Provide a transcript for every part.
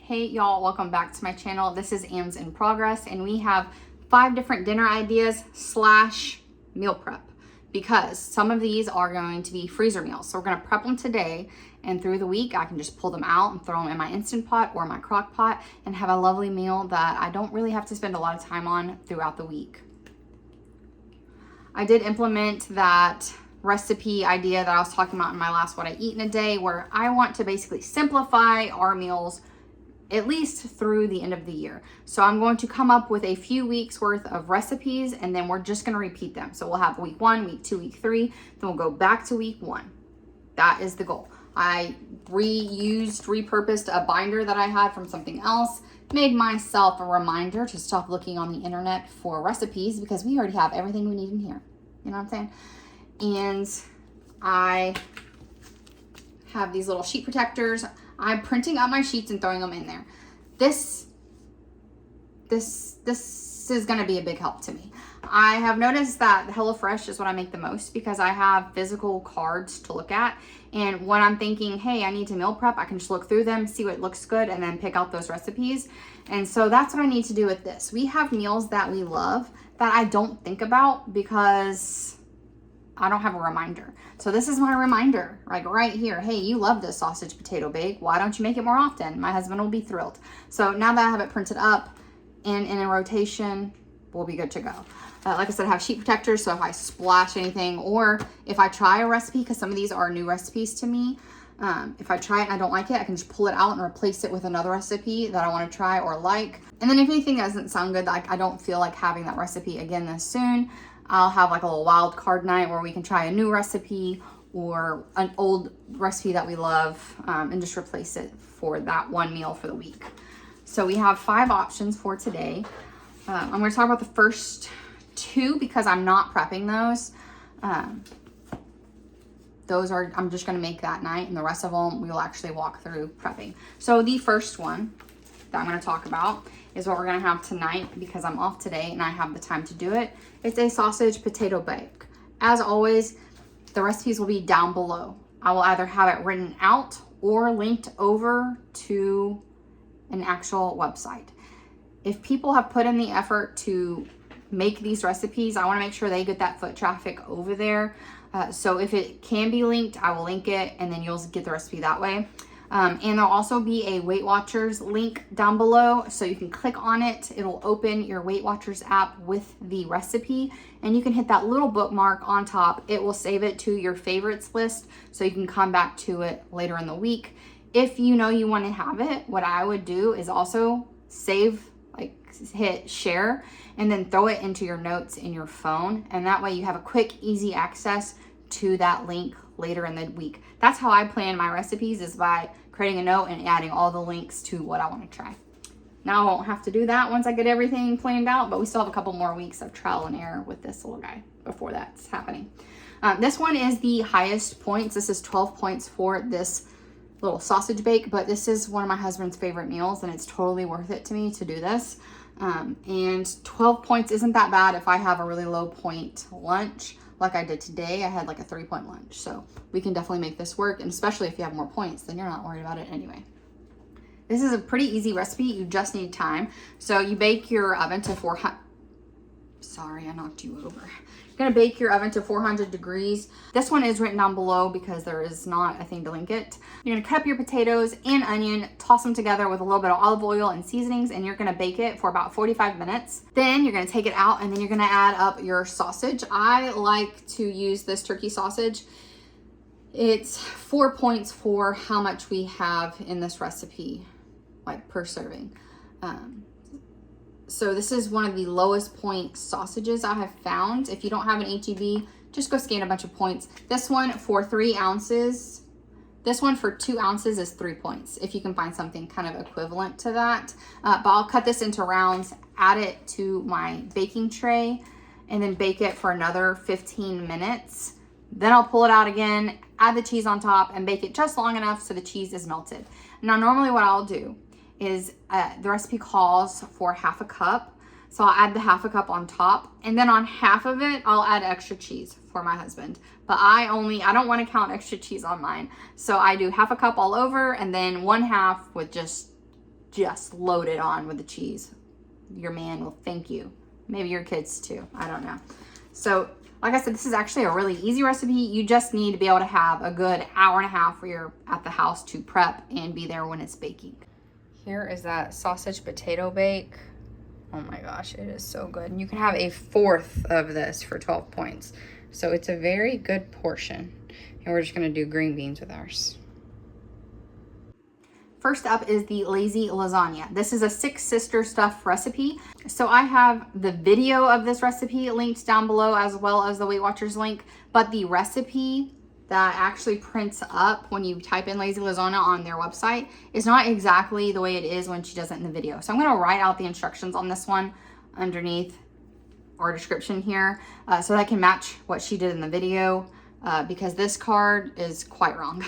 Hey y'all, welcome back to my channel. This is Am's in Progress, and we have 5 different dinner ideas / meal prep, because some of these are going to be freezer meals. So we're gonna prep them today, and through the week I can just pull them out and throw them in my Instant Pot or my crock pot and have a lovely meal that I don't really have to spend a lot of time on throughout the week. I did implement that recipe idea that I was talking about in my last What I Eat in a Day, where I want to basically simplify our meals at least through the end of the year. So I'm going to come up with a few weeks worth of recipes, and then we're just going to repeat them. So we'll have week 1, week 2, week 3, then we'll go back to week 1. That is the goal. I repurposed a binder that I had from something else, made myself a reminder to stop looking on the internet for recipes because we already have everything we need in here. You know what I'm saying? And I have these little sheet protectors. I'm printing out my sheets and throwing them in there. This is going to be a big help to me. I have noticed that HelloFresh is what I make the most because I have physical cards to look at. And when I'm thinking, hey, I need to meal prep, I can just look through them, see what looks good, and then pick out those recipes. And so that's what I need to do with this. We have meals that we love that I don't think about because I don't have a reminder. So this is my reminder, like right here. Hey, you love this sausage potato bake. Why don't you make it more often? My husband will be thrilled. So now that I have it printed up and in a rotation, we'll be good to go. Like I said, I have sheet protectors, so if I splash anything, or if I try a recipe, because some of these are new recipes to me, if I try it and I don't like it, I can just pull it out and replace it with another recipe that I want to try or like. And then if anything doesn't sound good, like I don't feel like having that recipe again this soon, I'll have like a little wild card night where we can try a new recipe or an old recipe that we love, and just replace it for that one meal for the week. So we have 5 options for today. I'm going to talk about the first 2 because I'm not prepping those. I'm just going to make that night, and the rest of them we will actually walk through prepping. So the first one that I'm going to talk about is what we're going to have tonight because I'm off today and I have the time to do it. It's a sausage potato bake. As always, the recipes will be down below. I will either have it written out or linked over to an actual website. If people have put in the effort to make these recipes, I want to make sure they get that foot traffic over there. So if it can be linked, I will link it, and then you'll get the recipe that way. And there'll also be a Weight Watchers link down below, so you can click on it. It'll open your Weight Watchers app with the recipe, and you can hit that little bookmark on top. It will save it to your favorites list, so you can come back to it later in the week. If you know you want to have it, what I would do is also save, like hit share, and then throw it into your notes in your phone, and that way you have a quick, easy access to that link later in the week. That's how I plan my recipes, is by creating a note and adding all the links to what I want to try. Now I won't have to do that once I get everything planned out, but we still have a couple more weeks of trial and error with this little guy before that's happening. This one is the highest points. This is 12 points for this little sausage bake, but this is one of my husband's favorite meals, and it's totally worth it to me to do this. And 12 points isn't that bad if I have a really low point lunch. Like I did today, I had like a 3-point lunch. So we can definitely make this work. And especially if you have more points, then you're not worried about it anyway. This is a pretty easy recipe. You just need time. So you bake your oven to 400. Sorry, I knocked you over. You're gonna bake your oven to 400 degrees. This one is written down below because there is not a thing to link it. You're gonna cut up your potatoes and onion, toss them together with a little bit of olive oil and seasonings, and you're gonna bake it for about 45 minutes. Then you're gonna take it out, and then you're gonna add up your sausage. I like to use this turkey sausage. It's 4 points for how much we have in this recipe, like per serving. So this is one of the lowest point sausages I have found. If you don't have an HEB, just go scan a bunch of points. This one for 3 ounces, this one for 2 ounces is 3 points, if you can find something kind of equivalent to that. But I'll cut this into rounds, add it to my baking tray, and then bake it for another 15 minutes. Then I'll pull it out again, add the cheese on top, and bake it just long enough so the cheese is melted. Now, normally what I'll do is the recipe calls for 1/2 cup. So I'll add the 1/2 cup on top, and then on half of it, I'll add extra cheese for my husband. But I don't want to count extra cheese on mine. So I do 1/2 cup all over, and then 1/2 with just just loaded on with the cheese. Your man will thank you. Maybe your kids too, I don't know. So like I said, this is actually a really easy recipe. You just need to be able to have a good hour and a half where you're at the house to prep and be there when it's baking. Here is that sausage potato bake. Oh my gosh, it is so good. And you can have a fourth of this for 12 points. So it's a very good portion. And we're just gonna do green beans with ours. First up is the lazy lasagna. This is a Six Sister stuff recipe. So I have the video of this recipe linked down below as well as the Weight Watchers link, but the recipe that actually prints up when you type in lazy lasagna on their website is not exactly the way it is when she does it in the video. So I'm gonna write out the instructions on this one underneath our description here so that I can match what she did in the video. Because this card is quite wrong.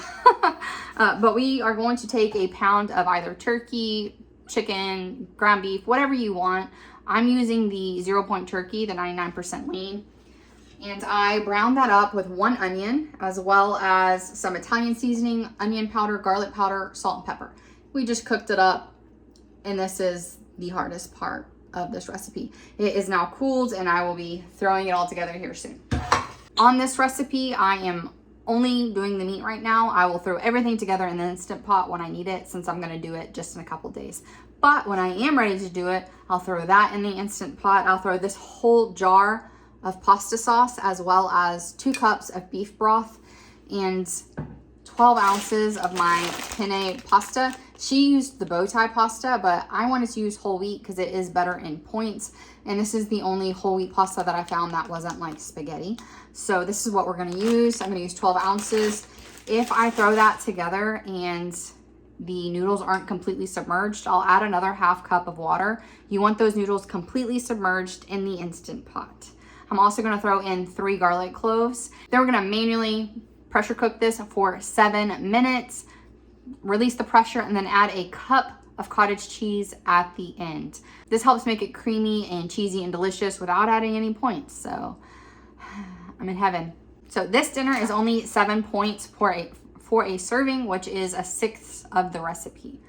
But we are going to take a pound of either turkey, chicken, ground beef, whatever you want. I'm using the 0-point turkey, the 99% lean. And I browned that up with 1 onion, as well as some Italian seasoning, onion powder, garlic powder, salt, and pepper. We just cooked it up, and this is the hardest part of this recipe. It is now cooled, and I will be throwing it all together here soon. On this recipe, I am only doing the meat right now. I will throw everything together in the Instant Pot when I need it, since I'm gonna do it just in a couple days. But when I am ready to do it, I'll throw that in the Instant Pot. I'll throw this whole jar of pasta sauce, as well as 2 cups of beef broth and 12 ounces of my penne pasta. She used the bow tie pasta, but I wanted to use whole wheat because it is better in points. And this is the only whole wheat pasta that I found that wasn't like spaghetti. So this is what we're gonna use. I'm gonna use 12 ounces. If I throw that together and the noodles aren't completely submerged, I'll add another ½ cup of water. You want those noodles completely submerged in the Instant Pot. I'm also gonna throw in 3 garlic cloves. Then we're gonna manually pressure cook this for 7 minutes, release the pressure, and then add a cup of cottage cheese at the end. This helps make it creamy and cheesy and delicious without adding any points. So I'm in heaven. So this dinner is only 7 points for a serving, which is a 1/6 of the recipe.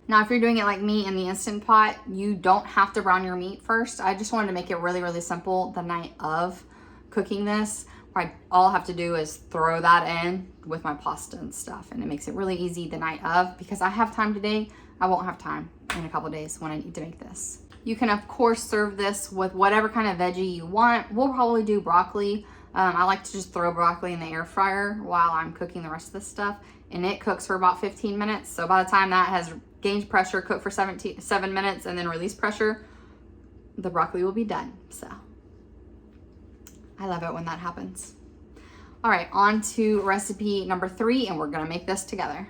Now, if you're doing it like me in the Instant Pot, you don't have to brown your meat first. I just wanted to make it really, really simple the night of cooking this. All I have to do is throw that in with my pasta and stuff, and it makes it really easy the night of. Because I have time today, I won't have time in a couple days when I need to make this. You can, of course, serve this with whatever kind of veggie you want. We'll probably do broccoli. I like to just throw broccoli in the air fryer while I'm cooking the rest of this stuff, and it cooks for about 15 minutes. So by the time that has gained pressure, cooked for 7 minutes, and then release pressure, the broccoli will be done. So I love it when that happens. All right, on to recipe number 3, and we're gonna make this together.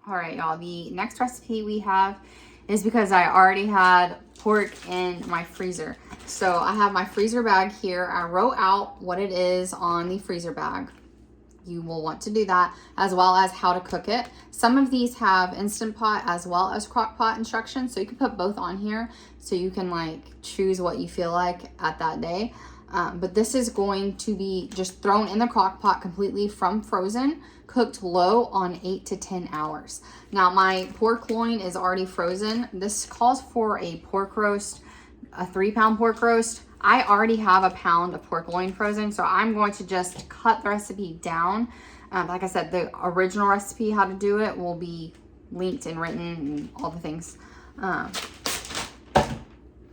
All right, y'all, the next recipe we have is because I already had pork in my freezer. So I have my freezer bag here. I wrote out what it is on the freezer bag. You will want to do that, as well as how to cook it. Some of these have Instant Pot as well as crock pot instructions, so you can put both on here so you can like choose what you feel like at that day. But this is going to be just thrown in the crock pot completely from frozen, cooked low on 8 to 10 hours. Now my pork loin is already frozen. This calls for a pork roast, a 3-pound pork roast. I already have a pound of pork loin frozen, so I'm going to just cut the recipe down. Like I said, the original recipe, how to do it, will be linked and written and all the things.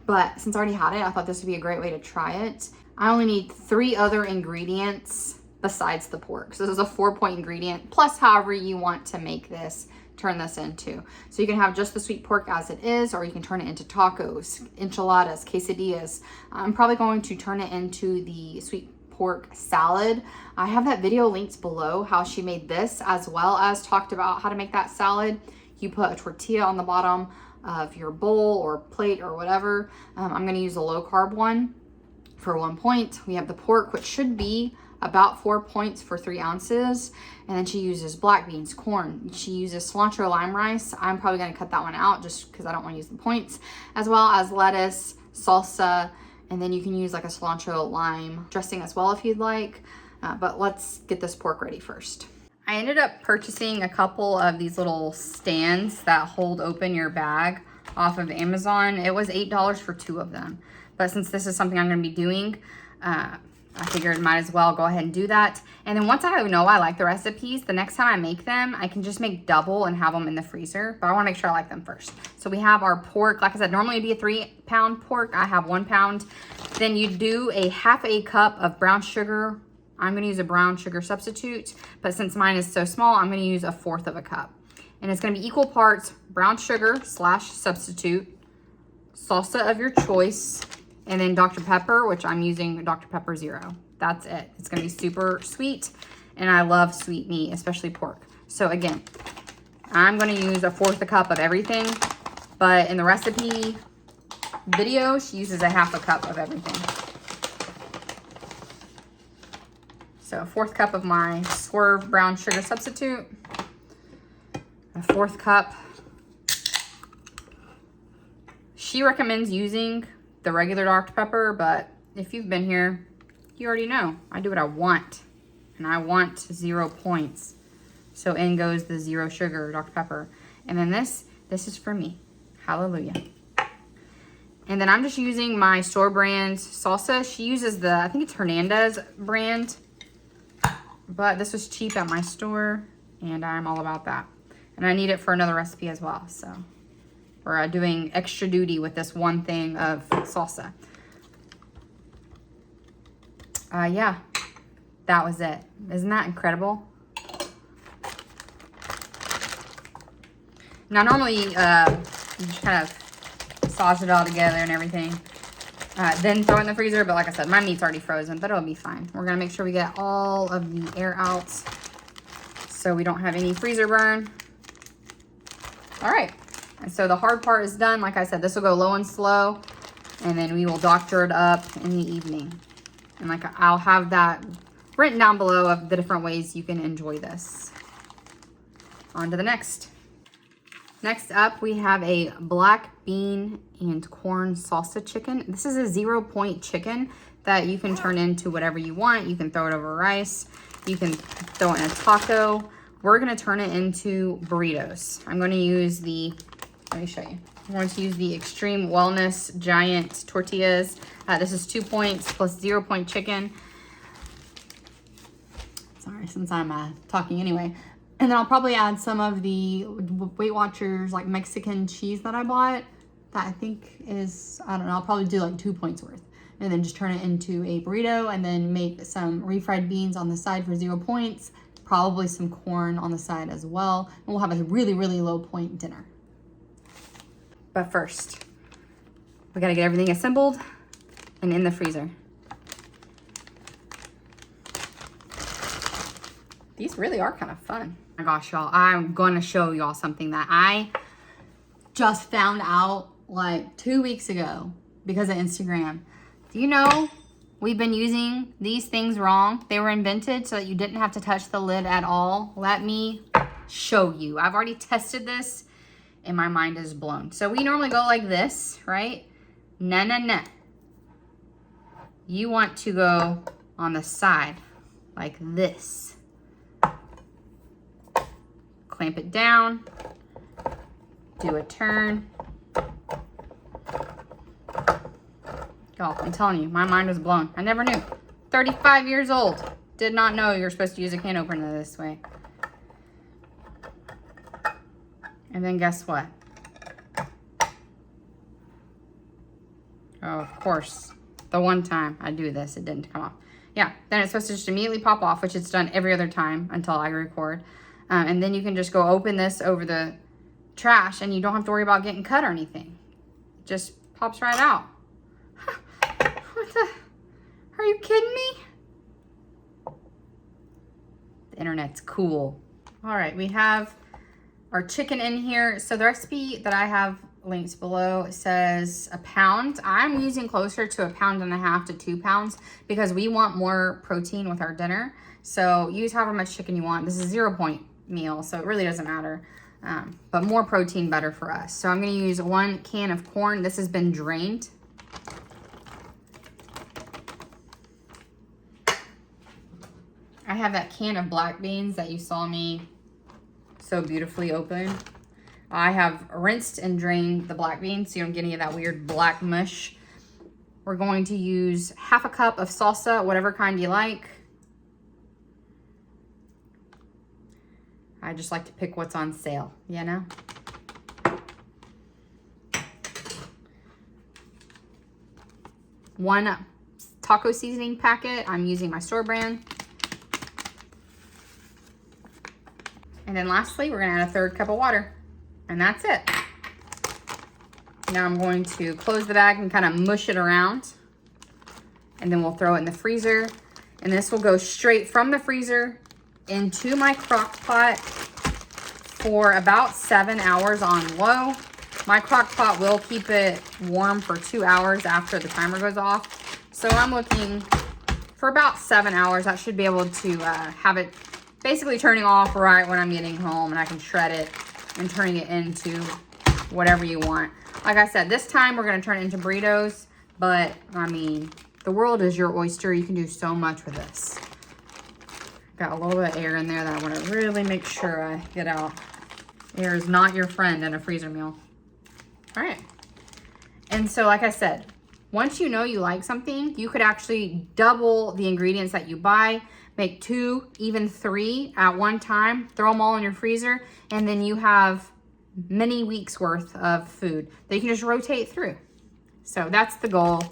But since I already had it, I thought this would be a great way to try it. I only need 3 other ingredients besides the pork. So this is a 4-point ingredient, plus however you want to make this, turn this into. So you can have just the sweet pork as it is, or you can turn it into tacos, enchiladas, quesadillas. I'm probably going to turn it into the sweet pork salad. I have that video linked below, how she made this, as well as talked about how to make that salad. You put a tortilla on the bottom of your bowl or plate or whatever. I'm gonna use a low carb one for 1 point. We have the pork, which should be about 4 points for 3 ounces. And then she uses black beans, corn. She uses cilantro lime rice. I'm probably gonna cut that one out just because I don't wanna use the points, as well as lettuce, salsa, and then you can use like a cilantro lime dressing as well if you'd like. But let's get this pork ready first. I ended up purchasing a couple of these little stands that hold open your bag off of Amazon. It was $8 for 2 of them. But since this is something I'm gonna be doing, I figured might as well go ahead and do that. And then once I know I like the recipes, the next time I make them, I can just make double and have them in the freezer. But I wanna make sure I like them first. So we have our pork. Like I said, normally it'd be a 3-pound pork. I have 1 pound. Then you do a half a cup of brown sugar. I'm gonna use a brown sugar substitute, but since mine is so small, I'm gonna use 1/4 of a cup. And it's gonna be equal parts brown sugar / substitute, salsa of your choice, and then Dr. Pepper, which I'm using Dr. Pepper 0. That's it. It's gonna be super sweet, and I love sweet meat, especially pork. So again, I'm gonna use 1/4 a cup of everything, but in the recipe video, she uses a half a cup of everything. So 1/4 cup of my Swerve brown sugar substitute, 1/4 cup. She recommends using the regular Dr. Pepper, but if you've been here, you already know. I do what I want, and I want 0 points. So in goes the 0 sugar Dr. Pepper. And then this is for me. Hallelujah. And then I'm just using my store brand salsa. She uses I think it's Hernandez brand, but this was cheap at my store, and I'm all about that. And I need it for another recipe as well, so we're doing extra duty with this one thing of salsa. Yeah, that was it. Isn't that incredible? Now, normally, you just kind of massage it all together and everything. Then throw it in the freezer, but like I said, my meat's already frozen, but it'll be fine. We're gonna make sure we get all of the air out so we don't have any freezer burn. All right, and so the hard part is done. Like I said, this will go low and slow, and then we will doctor it up in the evening. And like I'll have that written down below of the different ways you can enjoy this. On to the next. Next up, we have a black bean and corn salsa chicken. This is a 0 point chicken that you can turn into whatever you want. You can throw it over rice. You can throw it in a taco. We're gonna turn it into burritos. I'm gonna use let me show you. I'm going to use the Extreme Wellness Giant Tortillas. This is 2 points plus 0 point chicken. Sorry, since I'm talking anyway. And then I'll probably add some of the Weight Watchers like Mexican cheese that I bought. That I think is, I don't know, I'll probably do like 2 points worth. And then just turn it into a burrito, and then make some refried beans on the side for 0 points. Probably some corn on the side as well. And we'll have a really, really low point dinner. But first, we gotta get everything assembled and in the freezer. These really are kind of fun. Oh my gosh, y'all, I'm gonna show y'all something that I just found out like 2 weeks ago because of Instagram. Do you know we've been using these things wrong? They were invented so that you didn't have to touch the lid at all. Let me show you. I've already tested this and my mind is blown. So we normally go like this, right? No, no, no. You want to go on the side like this. Clamp it down, do a turn. Y'all, I'm telling you, my mind was blown. I never knew. 35 years old. Did not know you're supposed to use a can opener this way. And then guess what? Oh, of course. The one time I do this, it didn't come off. Yeah, then it's supposed to just immediately pop off, which it's done every other time until I record. And then you can just go open this over the trash and you don't have to worry about getting cut or anything. It just pops right out. What the? Are you kidding me? The internet's cool. All right, we have our chicken in here. So the recipe that I have linked below says a pound. I'm using closer to 1.5 pounds to 2 pounds because we want more protein with our dinner. So use however much chicken you want. This is 0 point meal, so it really doesn't matter. But more protein, better for us. So I'm gonna use 1 can of corn. This has been drained. I have that can of black beans that you saw me so beautifully open. I have rinsed and drained the black beans so you don't get any of that weird black mush. We're going to use half a cup of salsa, whatever kind you like. I just like to pick what's on sale, you know? One taco seasoning packet. I'm using my store brand. And then lastly, we're gonna add a 1/3 cup of water. And that's it. Now I'm going to close the bag and kind of mush it around. And then we'll throw it in the freezer. And this will go straight from the freezer into my crock pot for about 7 hours on low. My crock pot will keep it warm for 2 hours after the timer goes off. So I'm looking for about 7 hours. I should be able to have it basically turning off right when I'm getting home, and I can shred it and turning it into whatever you want. Like I said, this time we're gonna turn it into burritos, but I mean, the world is your oyster. You can do so much with this. Got a little bit of air in there that I wanna really make sure I get out. Air is not your friend in a freezer meal. All right. And so, like I said, once you know you like something, you could actually double the ingredients that you buy, make 2, even 3 at one time, throw them all in your freezer, and then you have many weeks worth of food that you can just rotate through. So that's the goal.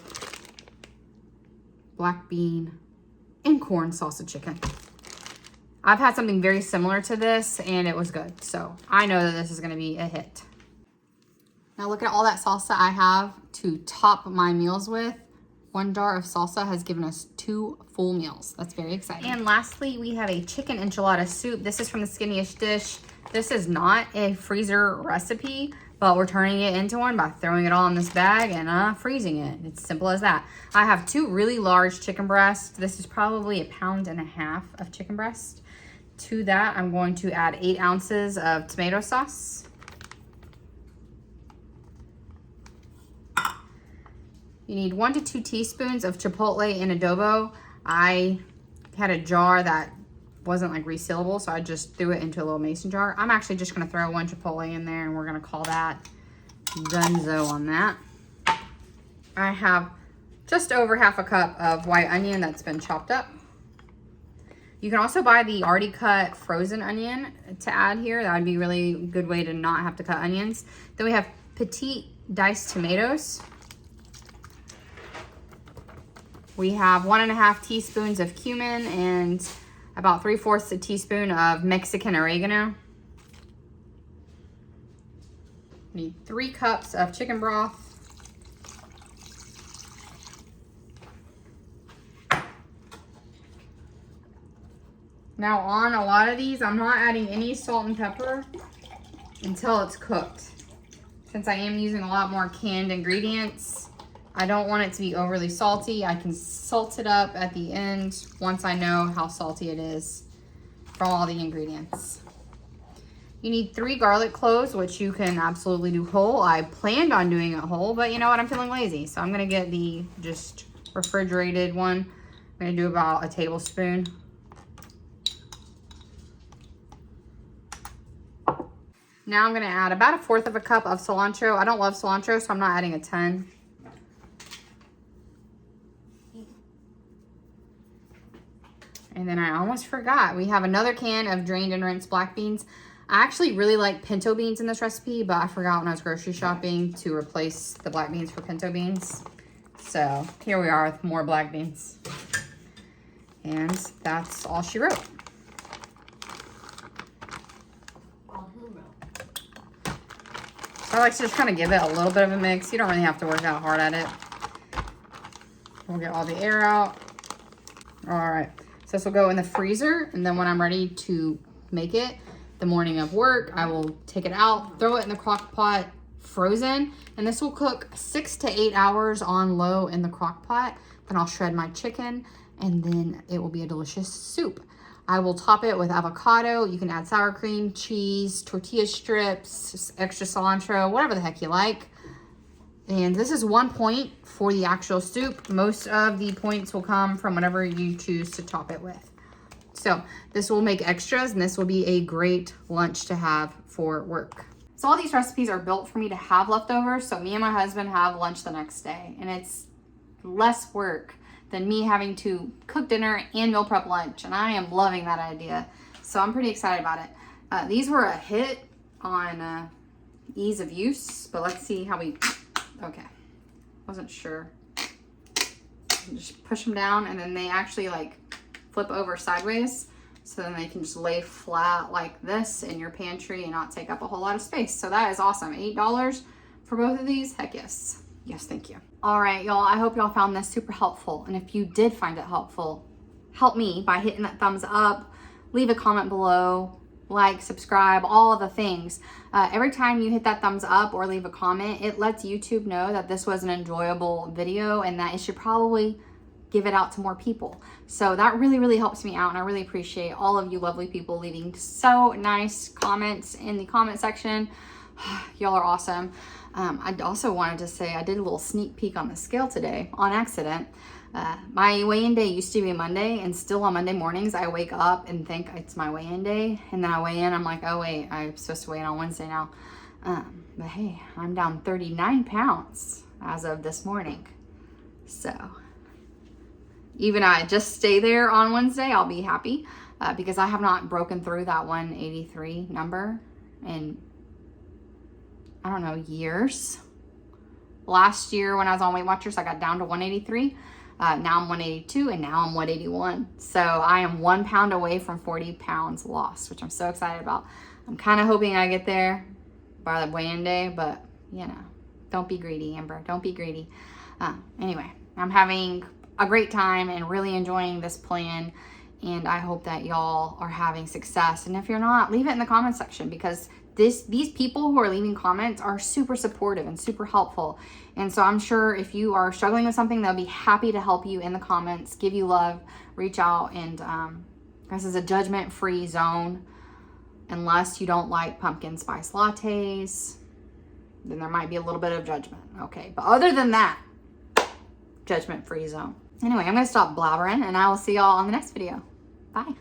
Black bean and corn salsa chicken. I've had something very similar to this and it was good. So I know that this is gonna be a hit. Now look at all that salsa I have to top my meals with. 1 jar of salsa has given us 2 full meals. That's very exciting. And lastly, we have a chicken enchilada soup. This is from the Skinniest Dish. This is not a freezer recipe, but we're turning it into one by throwing it all in this bag and freezing it. It's simple as that. I have 2 really large chicken breasts. This is probably 1.5 pounds of chicken breast. To that, I'm going to add 8 ounces of tomato sauce. You need 1 to 2 teaspoons of chipotle in adobo. I had a jar that wasn't like resealable, so I just threw it into a little mason jar. I'm actually just gonna throw 1 chipotle in there and we're gonna call that donezo on that. I have just over half a cup of white onion that's been chopped up. You can also buy the already cut frozen onion to add here. That would be a really good way to not have to cut onions. Then we have petite diced tomatoes. We have 1.5 teaspoons of cumin and about 3/4 a teaspoon of Mexican oregano. We need 3 cups of chicken broth. Now on a lot of these, I'm not adding any salt and pepper until it's cooked. Since I am using a lot more canned ingredients, I don't want it to be overly salty. I can salt it up at the end once I know how salty it is from all the ingredients. You need 3 garlic cloves, which you can absolutely do whole. I planned on doing it whole, but you know what? I'm feeling lazy. So I'm gonna get the just refrigerated one. I'm gonna do about a tablespoon. Now I'm gonna add about 1/4 of a cup of cilantro. I don't love cilantro, so I'm not adding a ton. And then I almost forgot, we have another can of drained and rinsed black beans. I actually really like pinto beans in this recipe, but I forgot when I was grocery shopping to replace the black beans for pinto beans. So here we are with more black beans. And that's all she wrote. I like to just kind of give it a little bit of a mix. You don't really have to work out hard at it. We'll get all the air out. All right. So this will go in the freezer, and then when I'm ready to make it the morning of work, I will take it out, throw it in the crock pot, frozen, and this will cook 6 to 8 hours on low in the crock pot. Then I'll shred my chicken, and then it will be a delicious soup. I will top it with avocado. You can add sour cream, cheese, tortilla strips, extra cilantro, whatever the heck you like. And this is 1 point for the actual soup. Most of the points will come from whatever you choose to top it with. So this will make extras, and this will be a great lunch to have for work. So all these recipes are built for me to have leftovers, so me and my husband have lunch the next day, and it's less work than me having to cook dinner and meal prep lunch, and I am loving that idea. So I'm pretty excited about it. These were a hit on ease of use, but let's see how we, okay, wasn't sure. Just push them down, and then they actually like flip over sideways, so then they can just lay flat like this in your pantry and not take up a whole lot of space. So that is awesome. $8 for both of these. Heck yes. Yes, thank you. All right, y'all, I hope y'all found this super helpful. And if you did find it helpful, help me by hitting that thumbs up, leave a comment below, like, subscribe, all of the things. Every time you hit that thumbs up or leave a comment, it lets YouTube know that this was an enjoyable video and that it should probably give it out to more people. So that really, really helps me out, and I really appreciate all of you lovely people leaving so nice comments in the comment section. Y'all are awesome. I also wanted to say I did a little sneak peek on the scale today on accident. My weigh-in day used to be Monday, and still on Monday mornings I wake up and think it's my weigh-in day, and then I weigh in, I'm like, oh wait, I'm supposed to weigh in on Wednesday now. But hey, I'm down 39 pounds as of this morning. So even I just stay there on Wednesday, I'll be happy, because I have not broken through that 183 number in, I don't know, years. Last year when I was on Weight Watchers, I got down to 183. Now I'm 182, and now I'm 181. So I am 1 pound away from 40 pounds lost, which I'm so excited about. I'm kind of hoping I get there by the weigh-in day, but you know, don't be greedy, Amber. Don't be greedy. Anyway, I'm having a great time and really enjoying this plan, and I hope that y'all are having success. And if you're not, leave it in the comment section, because these people who are leaving comments are super supportive and super helpful. And so I'm sure if you are struggling with something, they'll be happy to help you in the comments, give you love, reach out. And this is a judgment-free zone. Unless you don't like pumpkin spice lattes, then there might be a little bit of judgment. Okay, but other than that, judgment-free zone. Anyway, I'm going to stop blabbering, and I will see y'all on the next video. Bye.